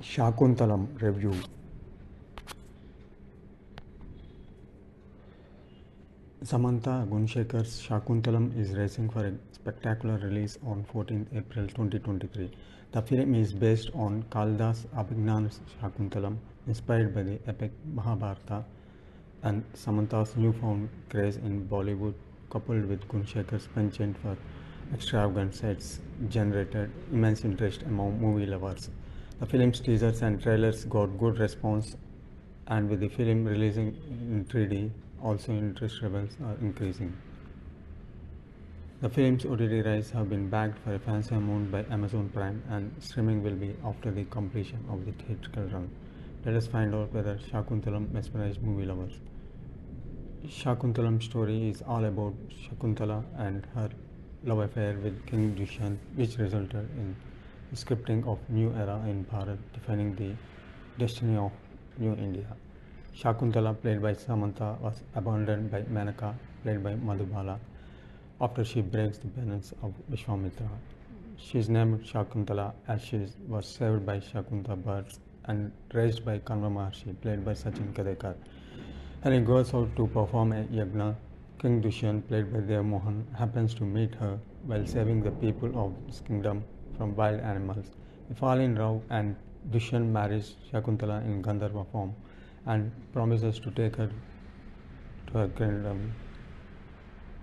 Shaakuntalam review. Samantha Gunshekar's Shaakuntalam is racing for a spectacular release on 14 April 2023. The film is based on Kalidas Abhignan's Shaakuntalam, inspired by the epic Mahabharata, and Samantha's newfound craze in Bollywood, coupled with Gunshekar's penchant for extravagant sets, generated immense interest among movie lovers. The film's teasers and trailers got good response, and with the film releasing in 3D, also interest levels are increasing. The film's OTT rights have been backed for a fancy amount by Amazon Prime, and streaming will be after the completion of the theatrical run. Let us find out whether Shaakuntalam mesmerized movie lovers. Shaakuntalam's story is all about Shaakuntala and her love affair with King Dushyant, which resulted in the scripting of new era in Bharat, defining the destiny of New India. Shaakuntala, played by Samantha, was abandoned by Menaka, played by Madhubala, after she breaks the balance of Vishwamitra. She is named Shaakuntala as she was saved by Shaakunta birds and raised by Kanva Maharshi, played by Sachin Kadekar. And he goes out to perform a yagna. King Dushyant, played by Dev Mohan, happens to meet her while saving the people of his kingdom from wild animals. They fall in love, and Dushyant marries Shaakuntala in Gandharva form and promises to take her to her kingdom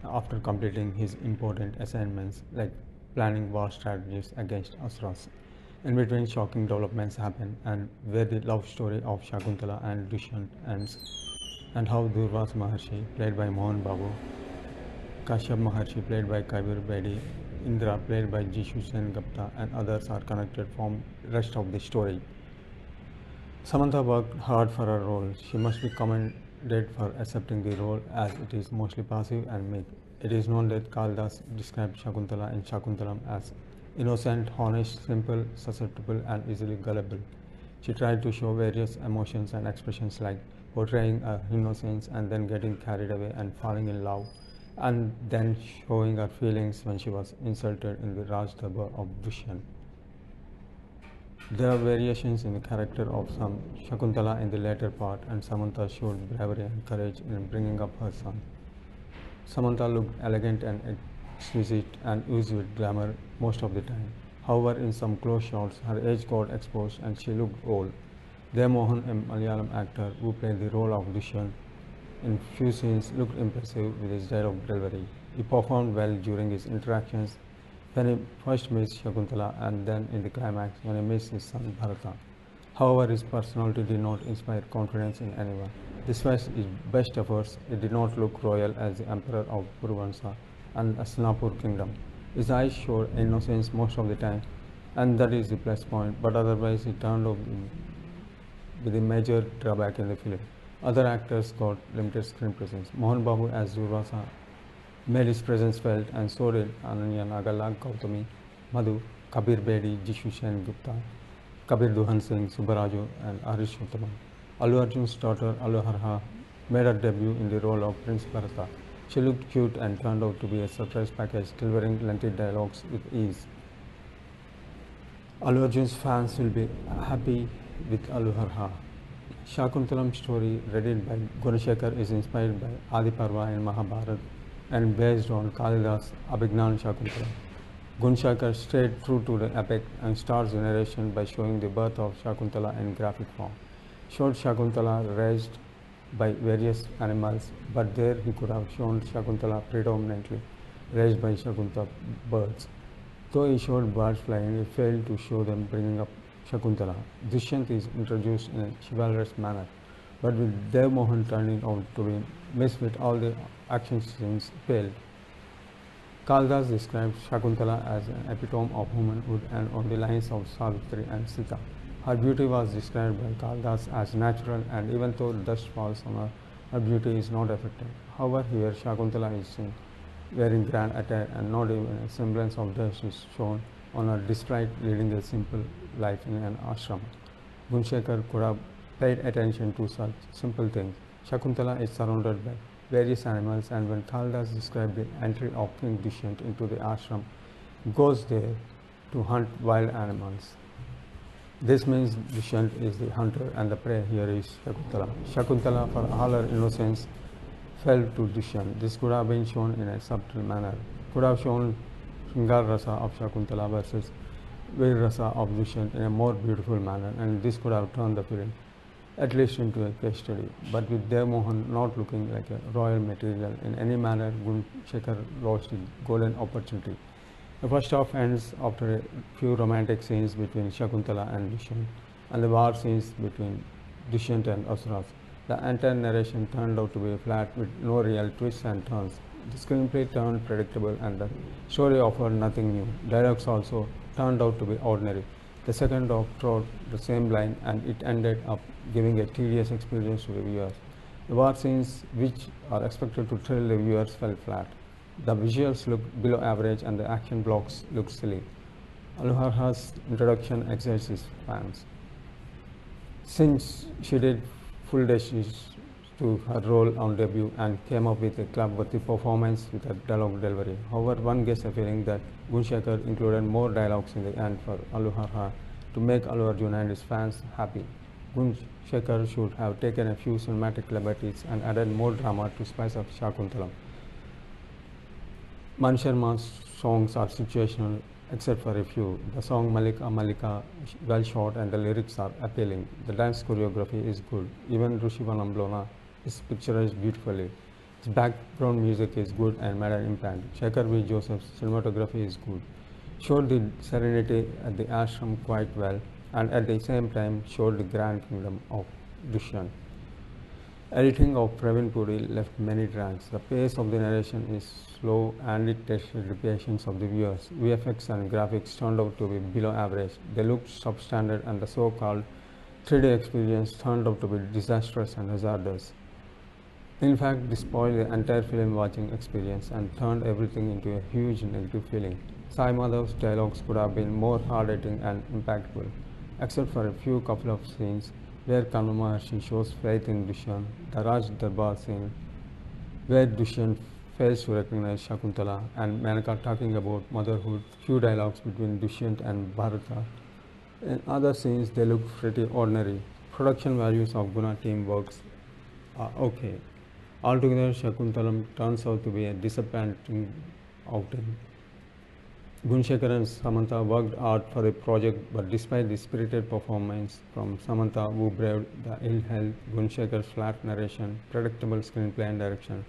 after completing his important assignments like planning war strategies against Asuras. In between, shocking developments happen, and where the love story of Shaakuntala and Dushyant ends, and how Durvas Maharshi, played by Mohan Babu, Kashyap Maharshi, played by Kabir Bedi, Indra, played by Jishu Sen Gupta, and others are connected from the rest of the story. Samantha worked hard for her role. She must be commended for accepting the role, as it is mostly passive and meek. It is known that Kalidas described Shakuntala in Shakuntalam as innocent, honest, simple, susceptible, and easily gullible. She tried to show various emotions and expressions like portraying her innocence and then getting carried away and falling in love, and then showing her feelings when she was insulted in the Raj Darbar of Dushyant. There are variations in the character of some Shakuntala in the later part, and Samantha showed bravery and courage in bringing up her son. Samantha looked elegant and exquisite and oozed with glamour most of the time. However, in some close shots, her age got exposed and she looked old. Dev Mohan, a Malayalam actor who played the role of Dushyant, in few scenes looked impressive with his dialogue delivery. He performed well during his interactions when he first meets Shakuntala and then in the climax when he meets his son Bharata. However, his personality did not inspire confidence in anyone. Despite his best efforts, he did not look royal as the emperor of Puruvansa and Asnapur kingdom. His eyes showed innocence most of the time, and that is the plus point, but otherwise he turned out with a major drawback in the film. Other actors got limited screen presence. Mohan Babu as Durvasa made his presence felt, and so did Ananya Nagala, Gautami, Madhu, Kabir Bedi, Jishu Sen Gupta, Kabir Duhan Singh, Subbaraju, and Harish Uttaman. Allu Arjun's daughter Allu Harha made her debut in the role of Prince Bharata. She looked cute and turned out to be a surprise package, delivering lengthy dialogues with ease. Allu Arjun's fans will be happy with Allu Harha. Shaakuntalam's story, read by Gunashekar, is inspired by Adi Parva in Mahabharata and based on Kalidas Abhignan Shaakuntalam. Gunashekar stayed true to the epic and starts the narration by showing the birth of Shaakuntala in graphic form. Showed Shaakuntala raised by various animals, but there he could have shown Shaakuntala predominantly raised by Shakunta birds. Though he showed birds flying, he failed to show them bringing up Shakuntala. Dushyant is introduced in a chivalrous manner, but with Dev Mohan turning out to be missed with all the action scenes failed. Kalidas described Shakuntala as an epitome of womanhood and on the lines of Savitri and Sita. Her beauty was described by Kalidas as natural, and even though dust falls on her, her beauty is not affected. However, here Shakuntala is seen wearing grand attire, and not even a semblance of dust is shown on her, despite leading a simple life in an ashram. Gunashekar could have paid attention to such simple things. Shakuntala is surrounded by various animals, and when Kalidas described the entry of King Dushyant into the ashram, he goes there to hunt wild animals. This means Dushyant is the hunter and the prey here is Shakuntala. Shakuntala, for all her innocence, fell to Dushyant. This could have been shown in a subtle manner. Could have shown Shringar Rasa of Shakuntala versus Veer Rasa of Dushyant in a more beautiful manner, and this could have turned the film at least into a case study. But with Dev Mohan not looking like a royal material in any manner, Gunshekar lost his golden opportunity. The first half ends after a few romantic scenes between Shakuntala and Dushyant, and the war scenes between Dushyant and Asuras. The entire narration turned out to be flat with no real twists and turns. The screenplay turned predictable and the story offered nothing new. Dialogues also turned out to be ordinary. The second half trod the same line and it ended up giving a tedious experience to the viewers. The war scenes, which are expected to thrill the viewers, fell flat. The visuals looked below average and the action blocks looked silly. Aluharha's introduction excites his fans. Since she did full justice to her role on debut and came up with a club-worthy performance with her dialogue delivery. However, one gets a feeling that Gunshekar included more dialogues in the end for Aluharha to make Allu Arjun and his fans happy. Gunshekar should have taken a few cinematic liberties and added more drama to spice up Shaakuntalam. Man Sharma's songs are situational except for a few. The song Malika Malika well shot and the lyrics are appealing. The dance choreography is good. Even Rushivanam Blona is picturized beautifully. Its background music is good and made an impact. Shekhar V. Joseph's cinematography is good. Showed the serenity at the ashram quite well and at the same time showed the grand kingdom of Dushyant. Editing of Praveen Puri left many drags. The pace of the narration is slow and it tested the patience of the viewers. VFX and graphics turned out to be below average. They looked substandard and the so-called 3D experience turned out to be disastrous and hazardous. In fact, this spoiled the entire film watching experience and turned everything into a huge negative feeling. Sai Madhav's dialogues could have been more hard-hitting and impactful, except for a few couple of scenes where Kanva Maharshi shows faith in Dushyant, the Raj Darbar scene where Dushyant fails to recognize Shakuntala, and Menaka talking about motherhood, few dialogues between Dushyant and Bharata. In other scenes, they look pretty ordinary. Production values of Guna team works are okay. Altogether, Shakuntalam turns out to be a disappointing outing. Gunshekar and Samantha worked hard for the project, but despite the spirited performance from Samantha, who braved the ill health, Gunshekar's flat narration, predictable screenplay and direction,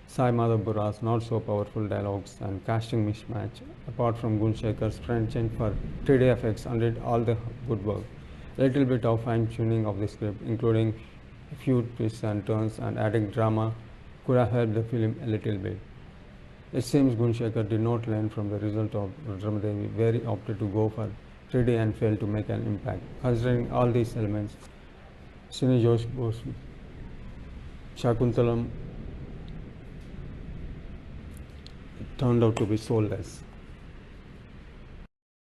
Sai Madhav Burra's not so powerful dialogues and casting mismatch, apart from Gunshekar's penchant for 3D effects, undid all the good work. A little bit of fine-tuning of the script, including a few twists and turns and adding drama, could have helped the film a little bit. It seems Gunshekar did not learn from the result of Rudramadevi, where he opted to go for 3D and failed to make an impact. Considering all these elements, Cine Josh Bose, Shaakuntalam turned out to be soulless.